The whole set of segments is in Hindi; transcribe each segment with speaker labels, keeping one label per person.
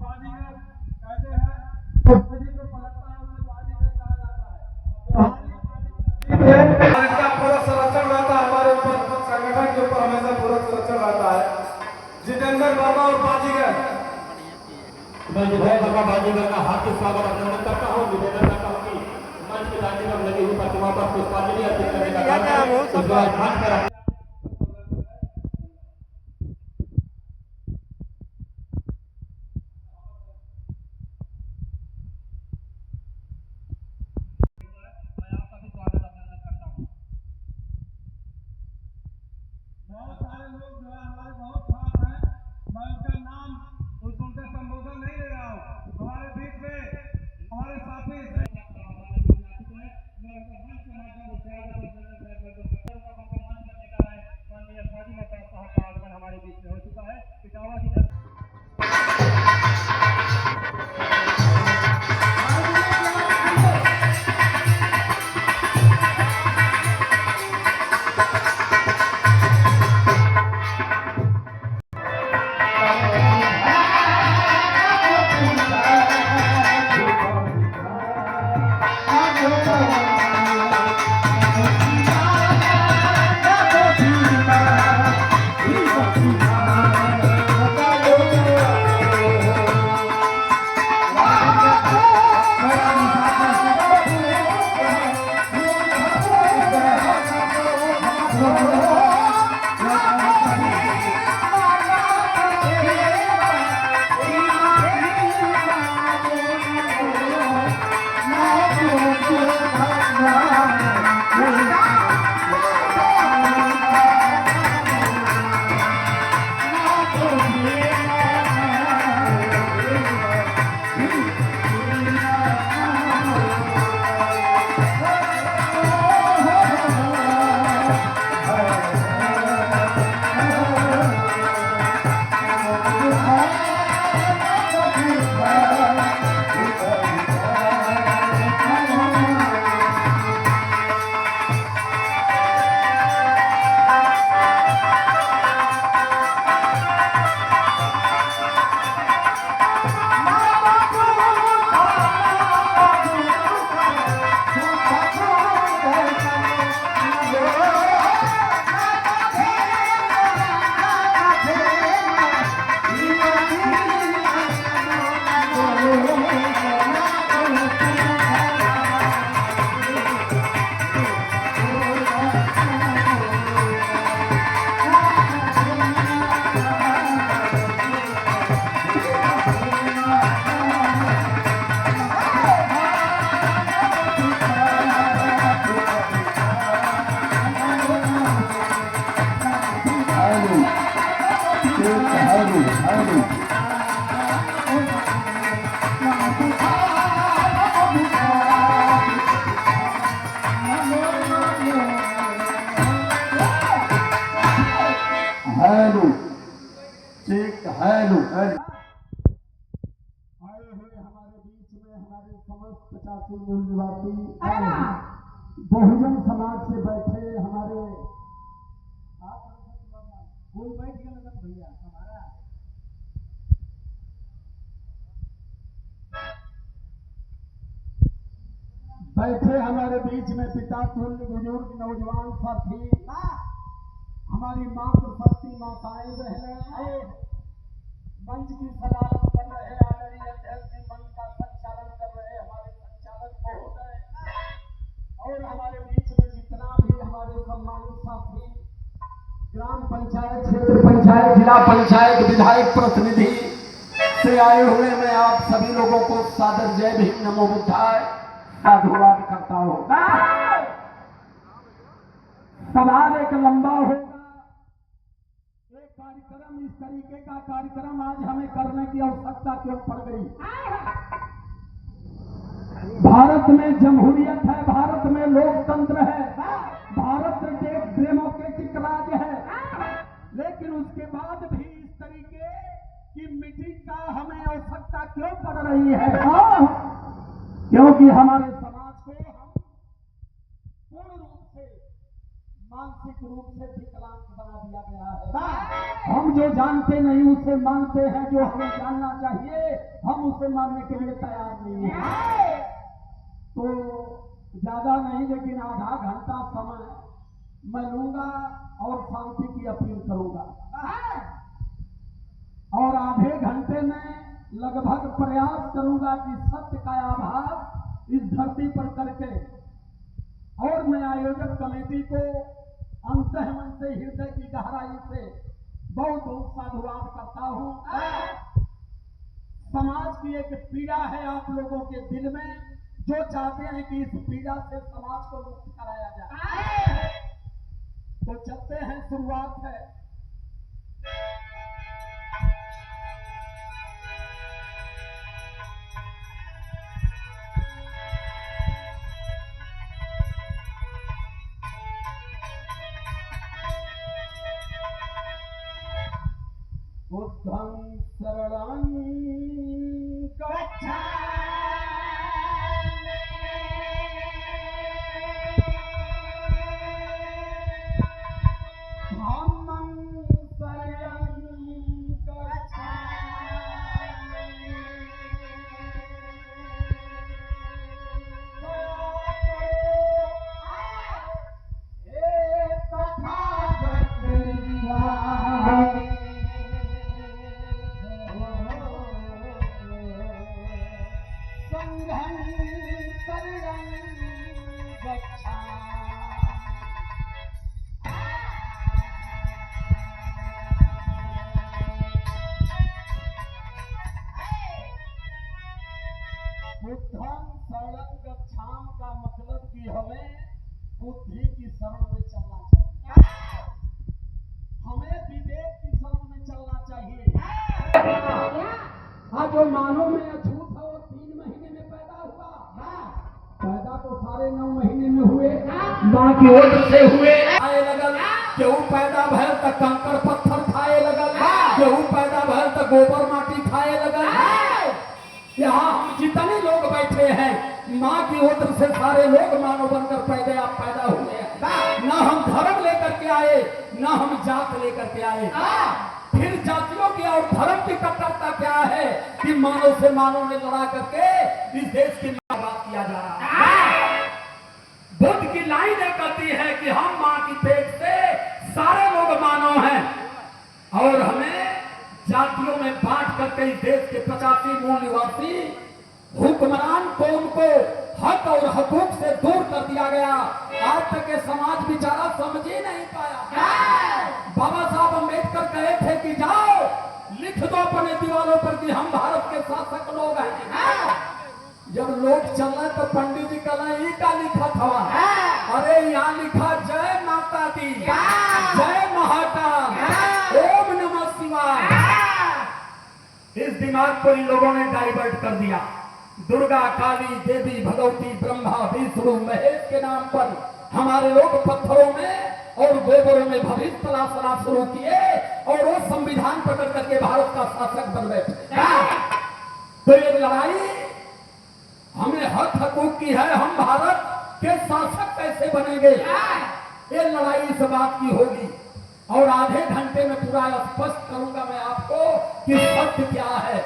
Speaker 1: बाजीगर कहते हैं, तो बाजी को पलटता है उसे बाजीगर कहा जाता है। इसका पूरा संरक्षण रहता है हमारे ऊपर, संगठन के ऊपर हमेशा पूरा संरक्षण रहता है। जितेंद्र वर्मा और बाजीगर,
Speaker 2: मैं विधायक वर्मा बाजीगर का हार्दिक स्वागत अभिनंदन करता हूँ। निवेदन करता हूँ कि मंच के दाहिने पर लगी हुई प्रतिमा पर पुष्पांजलि अर्पित करने का काम है।
Speaker 1: बहुत सारे लोग जो है हमारे बहुत खास हैं, मैं उनका नाम उनका संबोधन नहीं ले रहा हूँ। हमारे बीच में हमारे साथी हमारे बीच में हो चुका है। इटावा की
Speaker 3: आए हुए हमारे बीच में हमारे समस्त 85 मूल निवासी बहुजन समाज से बैठे हमारे बैठ गया भैया हमारा बैठे हमारे बीच में पिता तुल्य बुजुर्ग नौजवान साथी हमारी मातृ शक्ति माताएं बहनें मंच की सदारत कर रहे आदरणीय अध्यक्ष जी मंच का संचालन कर रहे हमारे संचालक महोदय और हमारे बीच में जितना भी हमारे सम्मानित साथी ग्राम पंचायत क्षेत्र पंचायत जिला पंचायत विधायक प्रतिनिधि से आए हुए मैं आप सभी लोगों को सादर जय भीम नमो बुद्धाय साधुवाद करता हूं। सवाल एक लंबा होगा, एक कार्यक्रम इस तरीके का कार्यक्रम आज हमें करने की आवश्यकता क्यों पड़ गई। भारत में जमहूरियत है, भारत में लोकतंत्र है, भारत एक डेमोक्रेटिक राज्य है, लेकिन उसके बाद भी इस तरीके की मीटिंग का हमें आवश्यकता क्यों पड़ रही है? क्योंकि हमारे समाज को हम पूर्ण रूप से मानसिक रूप से विकलांग बना दिया गया है। हम जो जानते नहीं उसे मानते हैं, जो हमें जानना चाहिए हम उसे मानने के लिए तैयार नहीं हैं। तो ज्यादा नहीं लेकिन आधा घंटा समय मैं लूंगा और शांति की अपील करूंगा और आधे घंटे में लगभग प्रयास करूंगा कि सत्य का आभास इस धरती पर करके, और मैं आयोजक कमेटी को अंतः मन से हृदय की गहराई से बहुत बहुत साधुवाद करता हूं। समाज की एक पीड़ा है आप लोगों के दिल में, जो चाहते हैं कि इस पीड़ा से समाज को मुक्त कराया जाए। तो चलते हैं, शुरुआत है। बुद्धं शरणं गच्छामि, धम्मं शरणं गच्छामि, हे तथागत संघं शरणं गच्छामि। बुद्धं शरणं गच्छामि का मतलब कि हमें बुद्धि की शरण में चलना चाहिए, हमें विवेक की शरण में चलना चाहिए। हाँ, जो मानव में अछूत है वो 3 महीने में पैदा हुआ, पैदा तो सारे 9 महीने में हुए, माँ की ओर से हुए। आए लगल केहू पैदा भैल तक कंकड़ पत्थर खाए लगल, केहू पैदा भैल तक गोबर माटी खाए लगल। यहाँ हम जितने लोग बैठे हैं माँ की ओर से सारे लोग मानव बनकर पैदा हुए हैं। ना हम धर्म लेकर के आए, ना हम जात लेकर के आए। फिर जातियों की और धर्म की कट्टरता क्या है कि मानव से मानव ने लड़ा करके इस देश की बात किया जा रहा है। बुद्ध की लाइन कहती है कि हम माँ की पेट से सारे लोग मानव हैं और हमें जातियों में बांट करके इस देश के 85 मूल निवासी हुक्मरान कौम को हक और हकूक से दूर कर दिया गया। आज तक के समाज बेचारा समझ ही नहीं पाया। बाबा साहब अम्बेडकर कहे थे कि जाओ लिख दो अपने दीवारों पर कि हम भारत के शासक लोग हैं। जब लोग चल रहे तो पंडित जी कहना ये का लिखा था, अरे यहाँ लिखा जय माता दी, जय महाकाल, ओम नमः शिवाय। इस दिमाग को इन लोगों ने डाइवर्ट कर दिया। दुर्गा, काली, देवी, भगवती, ब्रह्मा, विष्णु, महेश के नाम पर हमारे लोग पत्थरों में और गोबरों में भविष्य तलाशना शुरू किए और वो संविधान पकड़ करके भारत का शासक बन बैठे। तो ये लड़ाई हमें हक हकूक की है, हम भारत के शासक कैसे बनेंगे, ये लड़ाई इस बात की होगी। और आधे घंटे में पूरा स्पष्ट करूंगा मैं आपको कि सत्य क्या है।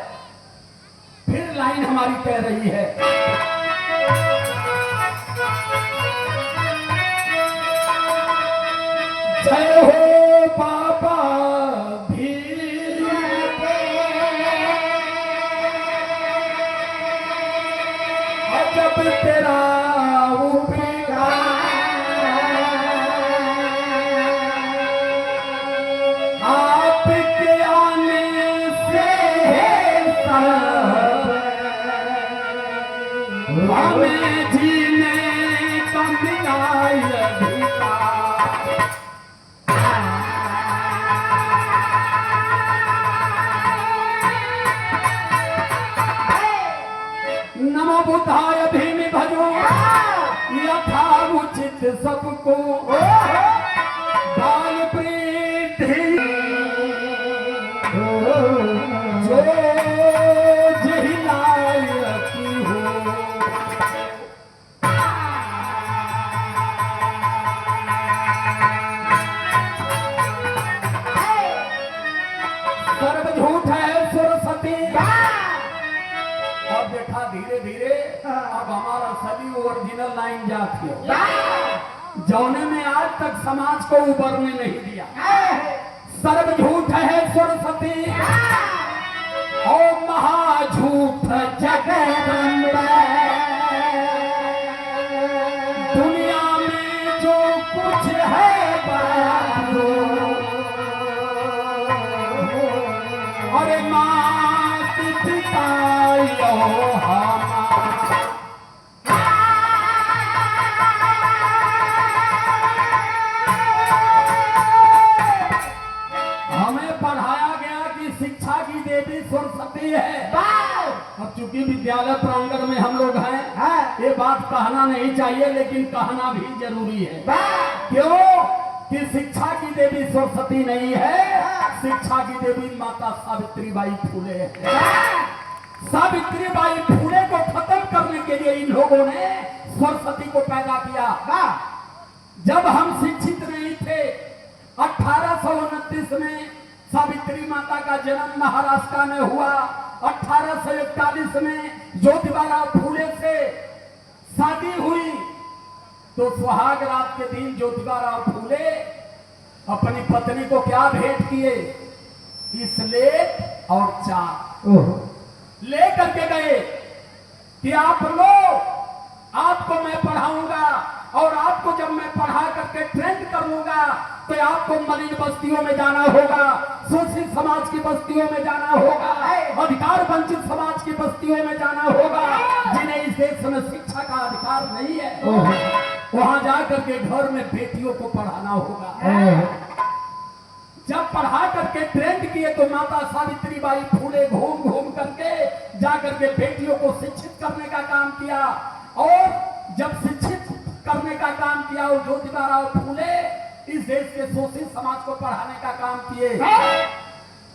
Speaker 3: फिर लाइन हमारी कह रही है, जय हो बाबा भीम, जब तेरा हमें जीने का मिला अधिकार। नमो बुद्धाय भीम भजो यथा उचित सबको बाल प्रीति जो जिलायती हो। देखा धीरे धीरे अब हमारा सभी ओरिजिनल लाइन जाती जौने में आज तक समाज को उबरने नहीं दिया। सर्व झूठ है सरस्वती और महाझूठ जगदम्बा। दुनिया में जो कुछ है बाबू अरे मात पिता यो हमें पढ़ाया गया कि शिक्षा की देवी सरस्वती है। अब चूंकि विद्यालय प्रांगण में हम लोग हैं, ये बात कहना नहीं चाहिए लेकिन कहना भी जरूरी है। क्यों कि शिक्षा की देवी सरस्वती नहीं है, शिक्षा की देवी माता सावित्रीबाई फूले है। सावित्रीबाई फूले को खत्म करने के लिए इन लोगों ने सरस्वती को पैदा किया। जब हम शिक्षित नहीं थे, 1829 में सावित्री माता का जन्म महाराष्ट्र में हुआ। 1841 में ज्योतिबाराव फूले से शादी हुई तो सुहाग रात के दिन ज्योतिबाराव फूले अपनी पत्नी को क्या भेंट किए? स्लेट और चाक ले करके गए कि आप लोग, आपको मैं पढ़ाऊंगा और आपको जब मैं पढ़ा करके ट्रेंड कर लूंगा तो आपको मलिन बस्तियों में जाना होगा, शोषित समाज की बस्तियों में जाना होगा, अधिकार वंचित समाज की बस्तियों में जाना होगा, जिन्हें इस देश में शिक्षा का अधिकार नहीं है। वहां जाकर के घर में बेटियों को पढ़ाना होगा। जब पढ़ा करके ट्रेंड किए तो माता सावित्रीबाई फूले घूम घूम करके जाकर के बेटियों को शिक्षित करने का काम किया। और जब शिक्षित करने का काम किया और ज्योतिबाराव फूले इस देश के शोषित समाज को पढ़ाने का काम किए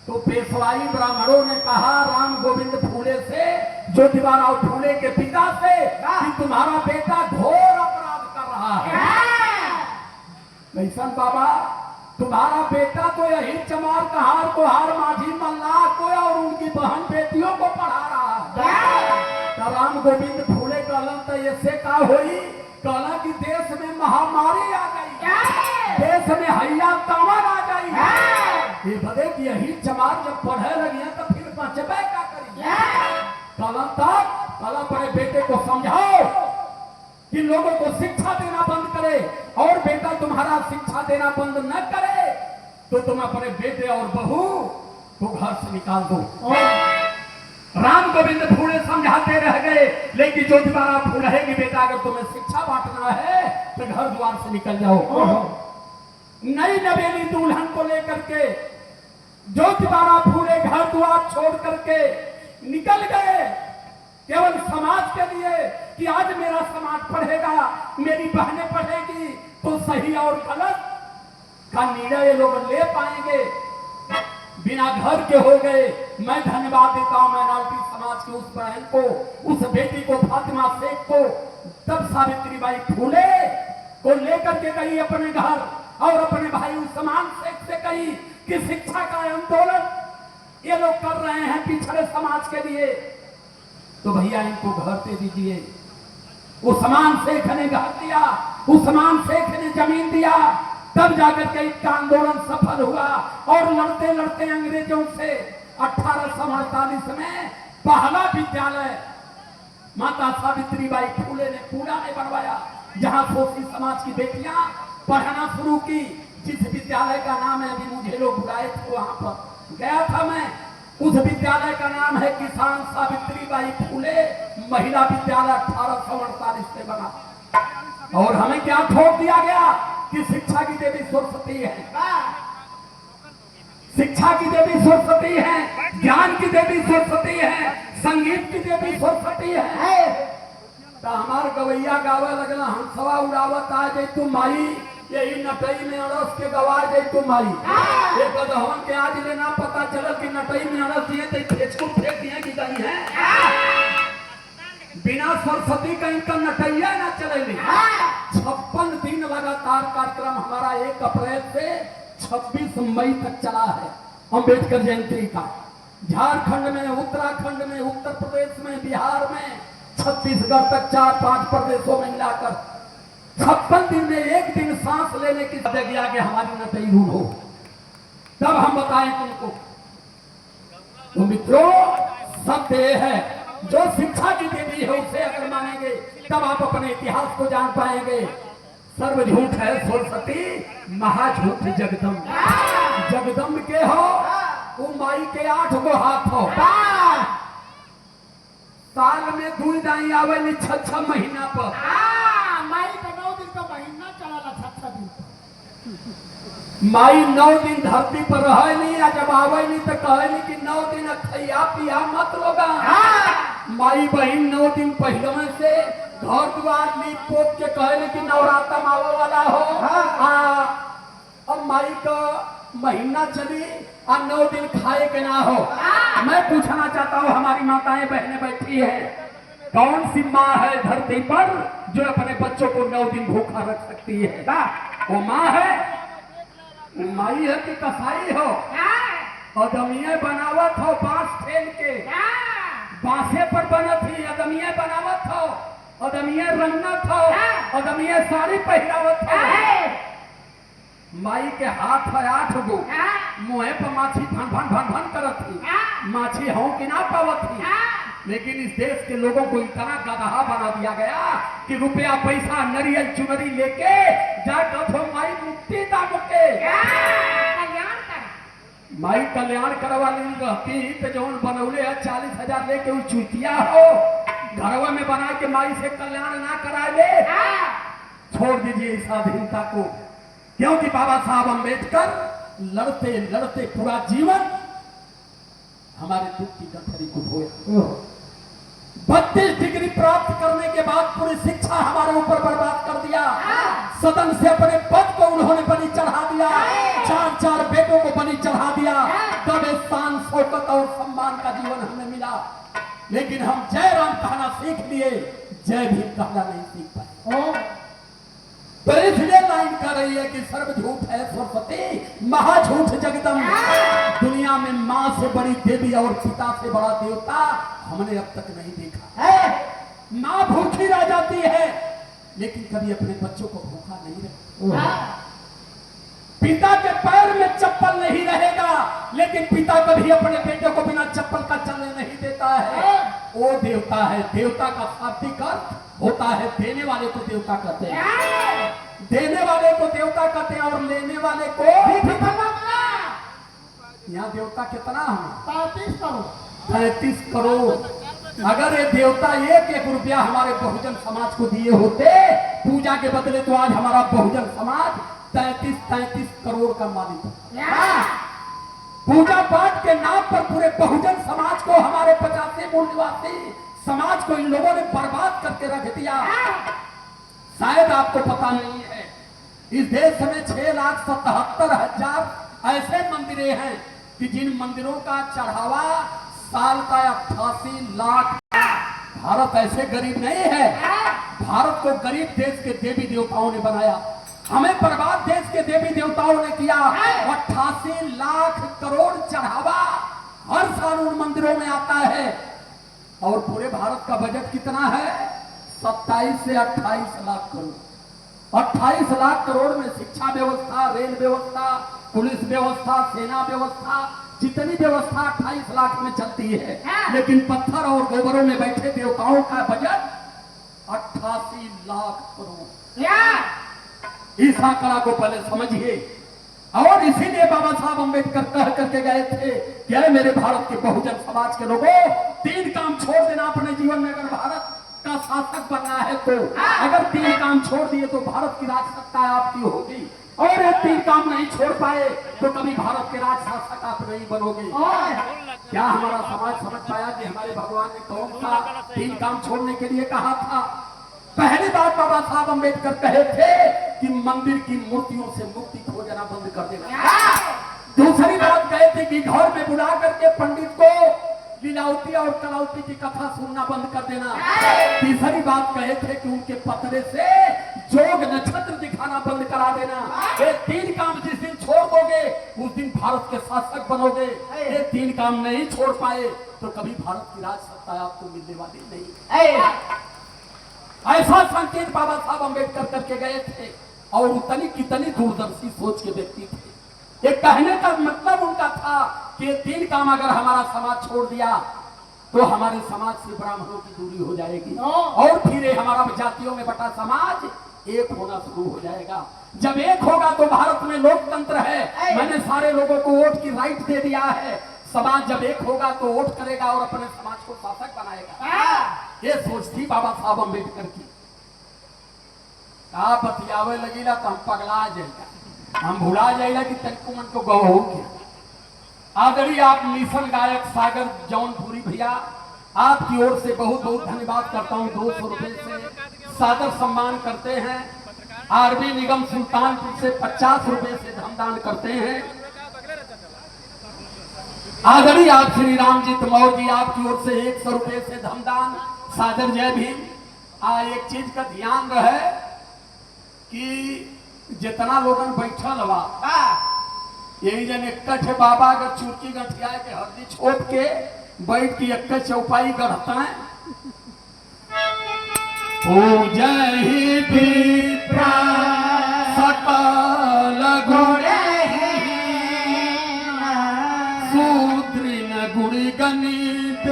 Speaker 3: तो पेशवाई ब्राह्मणों ने कहा राम गोविंद फूले से, ज्योतिबाराव फूले के पिता से, कि तुम्हारा बेटा घोर अपराध कर रहा है। कैसन बाबा, तुम्हारा बेटा तो यही चमार कहार कोहार माझी मल्लाह को और उनकी बहन बेटियों को पढ़ा रहा है। राम गोविंद फूले कहलन तो ऐसे का हुई, कहला कि देश में महामारी आ गई, देश में हैया तमन आ गई। ये बदे कि यही चमार जब पढ़े लगी तो फिर बचबे क्या करिए। कहलन तक कहला बड़े बेटे को समझाओ कि लोगों को शिक्षा देना बंद करे और बेटा तुम्हारा शिक्षा देना बंद न करे तो तुम अपने बेटे और बहू को घर से निकाल दो। राम गोविंद फूले समझाते रह गए लेकिन ज्योतिबाराव फूले कि बेटा अगर तुम्हें शिक्षा बांटना है तो घर द्वार से निकल जाओ। नई नवेली दुल्हन को लेकर के ज्योतिबाराव फूले घर द्वार छोड़ करके निकल गए केवल समाज के लिए कि आज मेरा समाज पढ़ेगा, मेरी बहनें पढ़ेगी तो सही और गलत का निर्णय ये लोग ले पाएंगे। बिना घर के हो गए। मैं धन्यवाद देता हूं माइनॉरिटी समाज की उस बहन को, उस बेटी को, फातिमा शेख को। तब सावित्रीबाई फूले को लेकर के गई अपने घर और अपने भाई उस्मान शेख से कही कि शिक्षा का आंदोलन ये लोग कर रहे हैं पिछड़े समाज के लिए, तो भैया इनको घर दे दीजिए। उस्मान शेख ने घर दिया, उस्मान शेख ने जमीन दिया। तब जाकर के इसका आंदोलन सफल हुआ और लड़ते लड़ते अंग्रेजों से 1848 में पहला विद्यालय माता सावित्रीबाई फूले ने पूरा में बनवाया, जहां शोषित समाज की बेटियां पढ़ना शुरू की। जिस विद्यालय का नाम है, अभी मुझे लोग बुलाए थे वहां पर गया था मैं, उस विद्यालय का नाम है किसान सावित्रीबाई फूले महिला विद्यालय। 1848 में बना और हमें क्या ठोक दिया गया कि शिक्षा की देवी सरस्वती है, शिक्षा की देवी सरस्वती है, ज्ञान की देवी सरस्वती है, संगीत की देवी सरस्वती है। तो हमार गवैया गावे लगला हंसवा उड़ावत आ जाए तुम माई, यही नटई में अड़स के गवा जाए तुम माई। ये गधवन के आज लेना पता चल कि नटई में अड़स दिए तो फेंच को फेंक दिए कि गई है। बिना सरस्वती का इनका नटैया ना चलेगी। 56 दिन लगातार कार्यक्रम हमारा 1 अप्रैल से 26 मई तक चला है अम्बेडकर जयंती का। झारखंड में, उत्तराखंड में, उत्तर उत्तर प्रदेश में, बिहार में, छत्तीसगढ़ तक 4-5 प्रदेशों में मिलाकर 56 दिन में एक दिन सांस लेने की गया कि हमारी नटई रूल हो, तब हम बताएं तुमको। तो मित्रों, सत्य यह है, जो शिक्षा की देवी है उसे अगर मानेंगे तब आप अपने इतिहास को जान पाएंगे। सर्व झूठ है सरस्वती, महाझूठ जगदम्ब। जगदम्ब के हो वो माई के 8 गो हाथ हो, साल में 2 दाई आवे 6 महीना पर।
Speaker 4: माई का 9 दिन का महीना चला 6 दिन।
Speaker 3: माई 9 दिन धरती पर रहे नहीं, या जब आवे नहीं तो कहे नहीं कि 9 दिन खैया पिया मत लोगा। माई बहन 9 दिन पहले से घर द्वार लीप पोत के कहे नहीं कि नवरात्र आवे वाला हो। अब माई का महीना चली और 9 दिन खाए के ना हो। मैं पूछना चाहता हूँ, हमारी माताएं बहनें बैठी है, कौन सी माँ है धरती पर जो अपने बच्चों को 9 दिन भूखा रख सकती है? वो माँ है? माई है कि कसाई हो? अदमिये बनावत हो बांस ठेल के, बांसे पर बनत ही अदमिये बनावत हो, अदमिये रंगत हो, अदमिये साड़ी पहनावत हो। माई के हाथ है 8 गो, मुँहे पर माछी भन भन भन भन करत थी, माछी हो कि ना पावत थी। लेकिन इस देश के लोगों को इतना गधा बना दिया गया कि रुपया पैसा नरियल चुनरी लेके जाकर माई मुक्ति दाम के माई कल्याण करवाली रहती तो जौन बनौले है 40,000 लेके वो चुतिया हो घरवा में बना के माई से कल्याण ना करा ले। छोड़ दीजिए स्वाधीनता को, क्योंकि बाबा साहब अम्बेडकर लड़ते लड़ते पूरा जीवन हमारे दुख की गठरी को धोया। 32 डिग्री प्राप्त करने के बाद पूरी शिक्षा हमारे ऊपर बर्बाद कर दिया। सदन से अपने पद को उन्होंने बलि चढ़ा दिया, 4 बेटों को बलि चढ़ा दिया, तब शान शौकत और सम्मान का जीवन हमें मिला। लेकिन हम जय राम कहना सीख लिए, जय भीम कहना नहीं सीख पाए। तो इसलिए लाइन कर रही है कि सर्व झूठ है सरस्वती, महाझूठ जगदम्ब। दुनिया में माँ से बड़ी देवी और पिता से बड़ा देवता हमने अब तक नहीं देखा है। माँ भूखी रह जाती है लेकिन कभी अपने बच्चों को भूखा नहीं रहे। पिता के पैर में चप्पल नहीं रहेगा लेकिन पिता कभी अपने बेटे को बिना चप्पल का चलने नहीं देता है। वो देवता है। देवता का शाब्दिक अर्थ होता है देने वाले को देवता कहते हैं, देने वाले को देवता कहते हैं और लेने वाले को। यहाँ देवता कितना है? 33 करोड़। अगर ये देवता 1-1 रुपया हमारे बहुजन समाज को दिए होते पूजा के बदले, तो आज हमारा बहुजन समाज 33 करोड़ का मालिक है। पूजा पाठ के नाम पर पूरे बहुजन समाज को, हमारे 85 मूल निवासी समाज को इन लोगों ने बर्बाद करके रख दिया। शायद आपको पता नहीं है, इस देश में 6,77,000 ऐसे मंदिरें हैं कि जिन मंदिरों का चढ़ावा साल का 88 लाख। भारत ऐसे गरीब नहीं है। भारत को गरीब देश के देवी देवताओं ने बनाया, हमें बर्बाद देश के देवी देवताओं ने किया। 88 लाख करोड़ चढ़ावा हर साल उन मंदिरों में आता है। और पूरे भारत का बजट कितना है? 27 से 28 लाख करोड़। 28 लाख करोड़ में शिक्षा व्यवस्था, रेल व्यवस्था, पुलिस व्यवस्था, सेना व्यवस्था, जितनी व्यवस्था 28 लाख में चलती है। लेकिन पत्थर और गोबरों में बैठे देवताओं का बजट 88 लाख करोड़। इस आंकड़ा को पहले समझिए। और इसीलिए बाबा साहब अम्बेडकर कह करके गए थे कि मेरे भारत के बहुजन समाज के लोगों, 3 काम छोड़ देना अपने जीवन में। अगर भारत का शासक बनना है तो अगर 3 काम छोड़ दिए तो भारत की राज सत्ता आपकी होगी। और ये 3 काम नहीं छोड़ पाए तो कभी भारत के राज शासक आप नहीं बनोगे। क्या हमारा समाज समझ पाया कि हमारे भगवान ने कौन सा 3 काम छोड़ने के लिए कहा था? पहली बात बाबा साहब अम्बेडकर कहे थे कि मंदिर की मूर्तियों से मुक्ति खोजना बंद कर देना। दूसरी बात कहे थे कि घर में बुला करके पंडित को लीलावती और कलावती की कथा सुनना बंद कर देना। तीसरी बात कहे थे कि उनके पतरे से जोग नक्षत्र दिखाना बंद करा देना। ये 3 काम जिस दिन छोड़ दोगे उस दिन भारत के शासक बनोगे। ये 3 काम नहीं छोड़ पाए तो कभी भारत की राज सत्ता आपको मिलने वाली नहीं। ऐसा संकेत बाबा साहब अम्बेडकर करके गए थे और उतनी कितनी दूरदर्शी सोच के व्यक्ति थे। ये कहने का मतलब उनका था कि ये 3 काम अगर हमारा समाज छोड़ दिया तो हमारे समाज से ब्राह्मणों की दूरी हो जाएगी और फिर ये हमारा जातियों में बटा समाज एक होना शुरू हो जाएगा। जब एक होगा तो भारत में लोकतंत्र है, मैंने सारे लोगों को वोट की राइट दे दिया है। समाज जब एक होगा तो वोट करेगा और अपने समाज को शासक बनाएगा। ये सोच थी बाबा साहब अम्बेडकर की। आप बतियावे लगेगा तो हम पगला जाएगा, हम भुला जाएगा कि तनिको मन को गौ क्या। आदरणीय आप मिशन गायक सागर जौनपुरी भैया, आपकी ओर से बहुत बहुत धन्यवाद करता हूँ। 200 रुपए से सादर सम्मान करते हैं। आरबी निगम सुल्तानपुर से 50 रुपए से धनदान करते हैं। आदरणीय आप श्री रामजीत मौर्य जी, आपकी ओर से 100 रुपए से धनदान। सादर जय भीम। एक चीज का ध्यान रहे कि जितना लोगन बैठल बा यही जन एक बाबा अगर चुरकी गठिया के हल्दी छोप के बैठ के एक चौपाई गढ़ता है। पूजहि विप्र सकल गुणे शूद्रिन गुणी गणित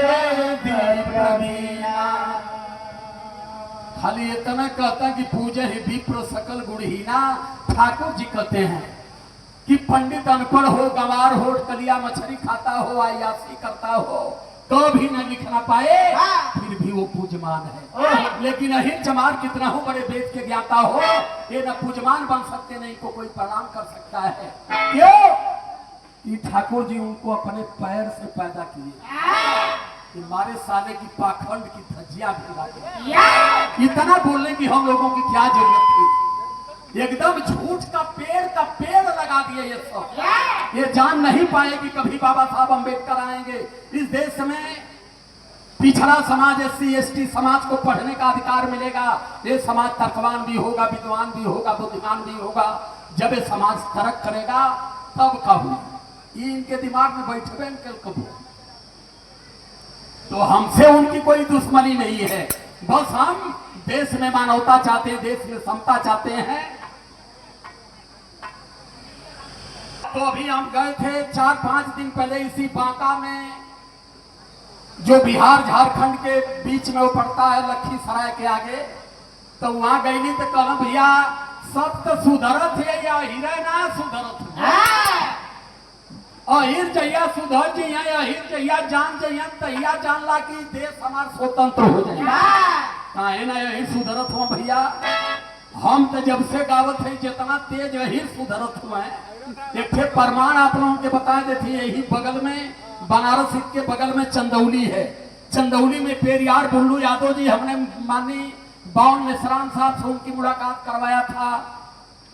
Speaker 3: प्रवीणा। खाली इतना कहता कि पूजे ही विप्र सकल गुणहीना। ठाकुर जी कहते हैं कि पंडित अनपढ़ हो, गंवार हो, कलिया मछली खाता हो, आयासी करता हो तो भी न लिखना पाए, फिर भी वो पूजमान है। लेकिन अहिर चमार कितना हो बड़े वेद के ज्ञाता हो, ये न पूजमान बन सकते, नहीं को कोई प्रणाम कर सकता है। क्यों? कि ठाकुर जी उनको अपने पैर से पैदा किए। मारे साले की पाखंड की धज्जियां भी लागे। इतना बोलने की हम लोगों की क्या जरूरत थी? एकदम झूठ का पेड़ लगा दिए ये सब। ये जान नहीं पाए कि कभी बाबा साहब अम्बेडकर आएंगे। इस देश में पिछड़ा समाज, SC ST समाज को पढ़ने का अधिकार मिलेगा। ये समाज तर्कवान भी होगा, विद्वान भी होगा, बुद्धिमान भी होगा। जब ये समाज तरक करेगा तब कहूँ इनके दिमाग में बैठे कबू। तो हमसे उनकी कोई दुश्मनी नहीं है, बस हम देश में मानवता चाहते हैं, देश में समता चाहते हैं। तो अभी हम गए थे 4-5 दिन पहले इसी बांका में, जो बिहार झारखंड के बीच में वो पड़ता है, लखीसराय के आगे। तो वहां गई नहीं तो कहना भैया सब तो सुधरत है या हीरे ना सुधरत है। अहिर जहिया सुधर जी अहिर जहिया जान जइया तहिया जान ला कि देश हमार स्वतंत्र हो जाएगा। काहे ना यही सुधरत हो भैया। हम तो जब से गावत है जितना तेज अहिर सुधरत हुआ है। एक प्रमाण आप लोगों के बता देती है। यही बगल में बनारस के बगल में चंदौली है। चंदौली में पेरियार बुल्लू यादव जी, हमने माननीय बावन मिश्रान साहब से उनकी मुलाकात करवाया था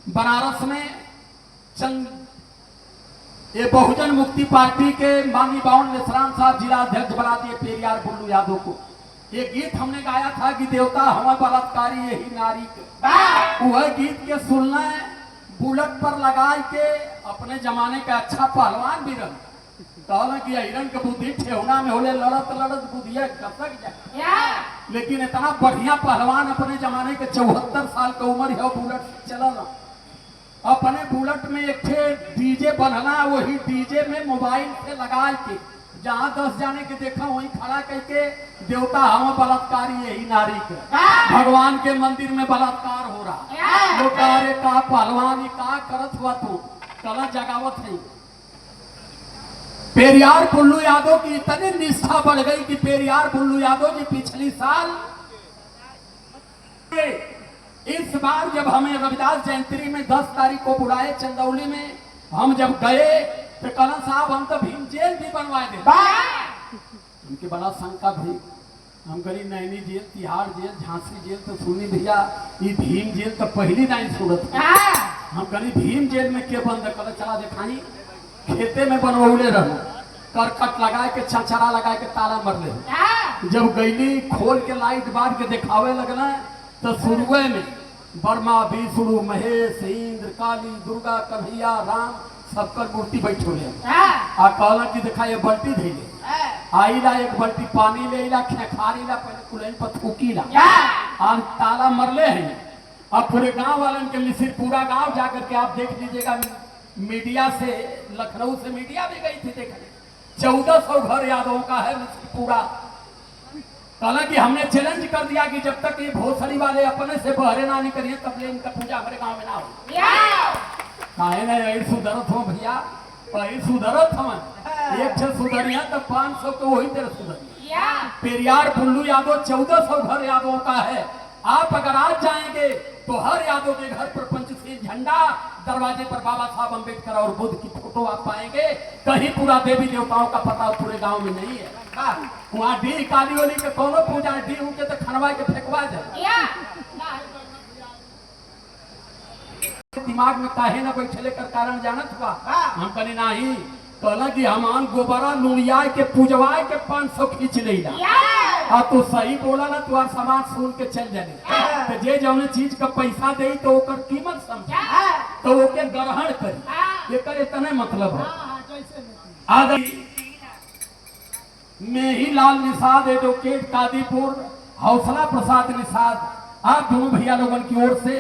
Speaker 3: बनारस में। ये बहुजन मुक्ति पार्टी के माननीय बावन मिश्रान साहब जिला अध्यक्ष बना दिए पेरियार बुल्लू यादव को। ये गीत हमने गाया था कि देवता हमें बलात्कारी यही नारी के। वह गीत के सुनना बुलेट पर लगा के अपने जमाने का अच्छा पहलवान भी रहा। कहना कि हिरण के बुद्धि ठेहुना में होले लड़त लड़त बुद्धिया कसक जाए। लेकिन इतना बढ़िया पहलवान अपने जमाने के 74 साल का उम्र है, बुलेट से चलना। अपने बुलेट में एक डीजे बनना, वही डीजे में मोबाइल से लगा के जहाँ 10 जाने के देखा वहीं खड़ा करके देवता हम बलात्कारी यही नारी के। भगवान के मंदिर में बलात्कार हो रहा। लोग अरे का पहलवान का करत हुआ तू कला जगावत है। पेरियार बुल्लू यादव की इतनी निष्ठा बढ़ गई कि पेरियार बुल्लू यादव जी पिछली साल इस बार जब हमें रविदास जयंती में 10 तारीख को बुलाए चंदौली में, हम जब गए तो कहना साहब हम तो भीम जेल भी बनवाए दे। उनके बड़ा शंका भी। हम कही Naini jail, Tihar jail, Jhansi jail तो सुनी भैया, ये भीम जेल तो पहली नहीं सूरत। हम कही भीम जेल में के बंद कर, चला दिखाई खेते में बनवौले रहो, करकट लगा के छछरा लगा के ताला मर ले। जब गईली खोल के लाइट बार के दिखावे लगना तो शुरुए में बर्मा विष्णु महेश इंद्र काली दुर्गा कन्हैया राम सबकर मूर्ति बैठो ले। आ कहला कि देखा ये बल्टी धैले आईला एक बाल्टी पानी ले ला खेखारी ला पहले कुलैन पर थूकी ला आज ताला मरले हैं। अब पूरे गांव वालन के लिए पूरा गांव जाकर के आप देख लीजिएगा, मीडिया से लखनऊ से मीडिया भी गई थी देखने, 1400 घर यादवों का है पूरा। हालांकि हमने चैलेंज कर दिया कि जब तक ये भोसड़ी वाले अपने से बहरे ना निकलिए तब ले इनका पूजा हमारे गांव में ना हो। काहे ना यही सुधरत हो भैया, वही सुधरत हम एक छह सुधरिया तब 500 तो वही तेरे सुधरिया। पेरियार पुल्लू यादव 1400 घर यादवों का है। आप अगर आज जाएंगे तो हर यादव के घर पर पंचशील झंडा, दरवाजे पर बाबा साहब अम्बेडकर और बुद्ध की फोटो आप पाएंगे। कहीं पूरा देवी देवताओं का पता पूरे गांव में नहीं है। वहाँ डी काली वाली के कोनो पूजा डी उनके तो खनवा के फेंकवा जाए। दिमाग में काहे ना बैठले कर कारण जानत हुआ हम कहीं नहीं कहला कि हमान गोबरा लुड़िया के पूजवाए के 500 खींच लेला। हाँ तो सही बोला ना, तुम्हार सामान सुन के चल जाने तो जे जौने चीज का पैसा दे तो ओकर कीमत समझे तो ओके ग्रहण करी, ये करे तने मतलब है। आगे मेहीलाल निषाद एडवोकेट कादीपुर, हौसला प्रसाद निषाद, आप दोनों भैया लोगों की ओर से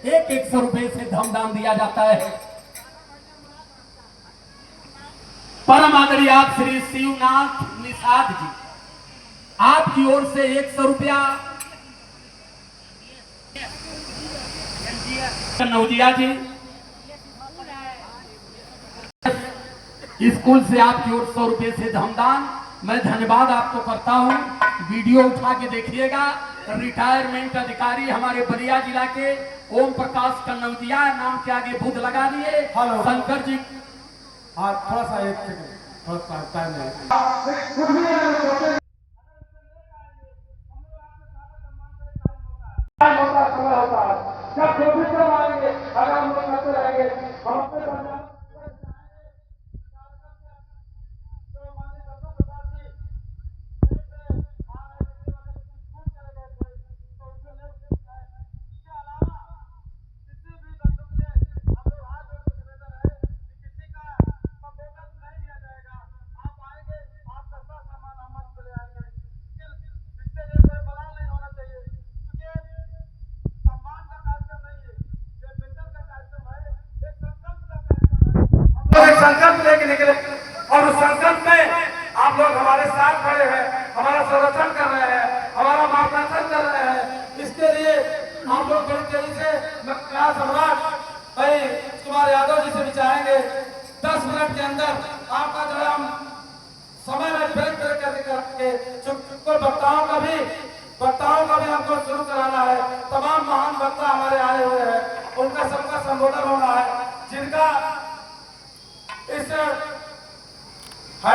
Speaker 3: 100 रुपए से धमदान दिया जाता है। परम आदरणीय आप श्री शिवनाथ निषाद जी, आपकी ओर से 100 रुपया। नौजिया जी स्कूल से आपकी ओर 100 रुपए से धमदान। मैं धन्यवाद आपको करता हूं। वीडियो उठा के देखिएगा। रिटायरमेंट अधिकारी हमारे बलिया जिला के ओम प्रकाश कन्नौजिया नाम के आगे बुध लगा दिए। शंकर जी
Speaker 1: थोड़ा सा एक सेकंड, थोड़ा सा टाइम है। जब जो भी करवाएंगे अगर हम लोग करते रहेंगे हम अपने संकल्प लेके निकले और उस संकल्प में आप लोग हमारे साथ खड़े हैं, हमारा संरक्षण कर रहे हैं, हमारा मार्गदर्शन कर रहे हैं। इसके लिए आप लोग बड़ी तेजी से मैं सम्राट भाई कुमार यादव जी से भी चाहेंगे 10 मिनट के अंदर आपका जो है हम समय में ब्रेक करके कुछ वक्ताओं का भी हमको शुरू कराना है। तमाम महान वक्ता हमारे आए हुए हैं, उनका सबका संबोधन होना है, जिनका इस